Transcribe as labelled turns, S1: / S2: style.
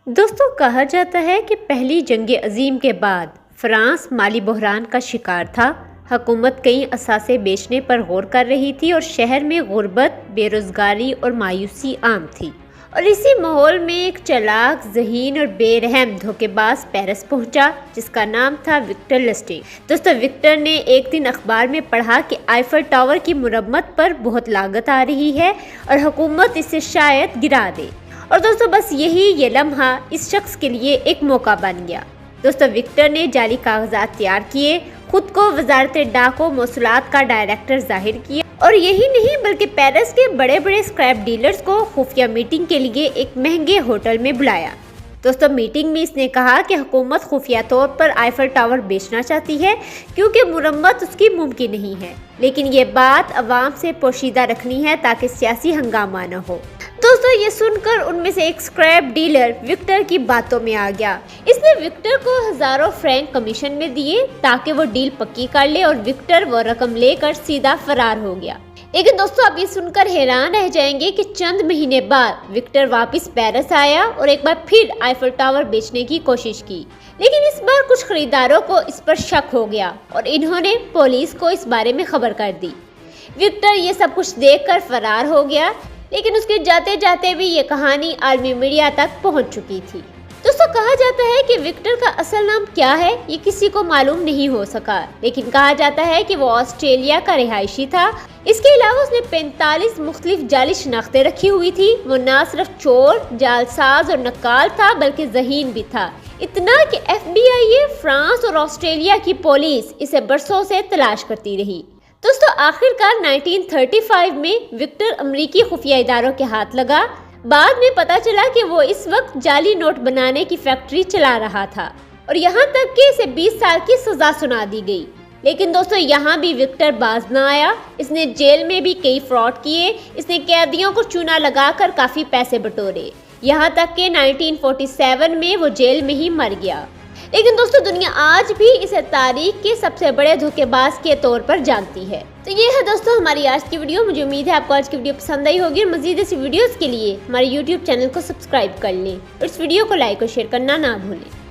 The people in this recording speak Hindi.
S1: दोस्तों, कहा जाता है कि पहली जंग अजीम के बाद फ्रांस माली बहरान का शिकार था। हुकूमत कई असासे बेचने पर गौर कर रही थी और शहर में गुर्बत, बेरोजगारी और मायूसी आम थी। और इसी माहौल में एक चालाक, ज़हीन और बेरहम धोखेबाज पेरिस पहुंचा, जिसका नाम था विक्टर लस्टिग। दोस्तों, विक्टर ने एक दिन अखबार में पढ़ा कि आईफल टावर की मुरम्मत पर बहुत लागत आ रही है और हुकूमत इसे शायद गिरा दे। और दोस्तों, बस ये लम्हा इस शख्स के लिए एक मौका बन गया। दोस्तों, विक्टर ने जाली कागजात तैयार किए, खुद को वजारत डाको मौसूलात का डायरेक्टर जाहिर किया और यही नहीं बल्कि पेरिस के बड़े बड़े स्क्रैप डीलर्स को खुफिया मीटिंग के लिए एक महंगे होटल में बुलाया। दोस्तों, मीटिंग में इसने कहा कि हुकूमत खुफिया तौर पर आईफल टावर बेचना चाहती है क्योंकि मुरम्मत उसकी मुमकिन नहीं है, लेकिन ये बात अवाम से पोशीदा रखनी है ताकि सियासी हंगामा न हो। दोस्तों, ये सुनकर उनमें से एक स्क्रैप डीलर विक्टर की बातों में आ गया। इसने विक्टर को हजारों फ्रैंक कमीशन में दिए ताकि वो डील पक्की कर ले और विक्टर वो रकम लेकर सीधा फरार हो गया। लेकिन दोस्तों, आप ये सुनकर हैरान रह जाएंगे कि चंद महीने बाद विक्टर वापस पेरिस आया और एक बार फिर आईफल टावर बेचने की कोशिश की। लेकिन इस बार कुछ खरीदारों को इस पर शक हो गया और इन्होंने पुलिस को इस बारे में खबर कर दी। विक्टर ये सब कुछ देखकर फरार हो गया, लेकिन उसके जाते जाते भी ये कहानी आलमी मीडिया तक पहुंच चुकी थी। दोस्तों, कहा जाता है कि विक्टर का असल नाम क्या है ये किसी को मालूम नहीं हो सका, लेकिन कहा जाता है कि वो ऑस्ट्रेलिया का रिहायशी था। इसके अलावा उसने 45 मुख्तलिफ जाली शनाख्तें रखी हुई थी। वो न सिर्फ चोर, जालसाज और नक्काल था बल्कि ज़हीन भी था। इतना कि FBI, फ्रांस और ऑस्ट्रेलिया की पुलिस इसे बरसों से तलाश करती रही। दोस्तों, आखिरकार 1935 में विक्टर अमरीकी खुफिया इदारों के हाथ लगा। बाद में पता चला कि वो इस वक्त जाली नोट बनाने की फैक्ट्री चला रहा था और यहाँ तक कि इसे 20 साल की सजा सुना दी गई। लेकिन दोस्तों, यहाँ भी विक्टर बाज ना आया। इसने जेल में भी कई फ्रॉड किए। इसने कैदियों को चूना लगाकर काफ़ी पैसे बटोरे, यहाँ तक कि 1947 में वो जेल में ही मर गया। लेकिन दोस्तों, दुनिया आज भी इसे तारीख के सबसे बड़े धोखेबाज के तौर पर जानती है। तो ये है दोस्तों हमारी आज की वीडियो। मुझे उम्मीद है आपको आज की वीडियो पसंद आई होगी और मजीद ऐसी वीडियोस के लिए हमारे YouTube चैनल को सब्सक्राइब कर लें और इस वीडियो को लाइक और शेयर करना ना भूलें।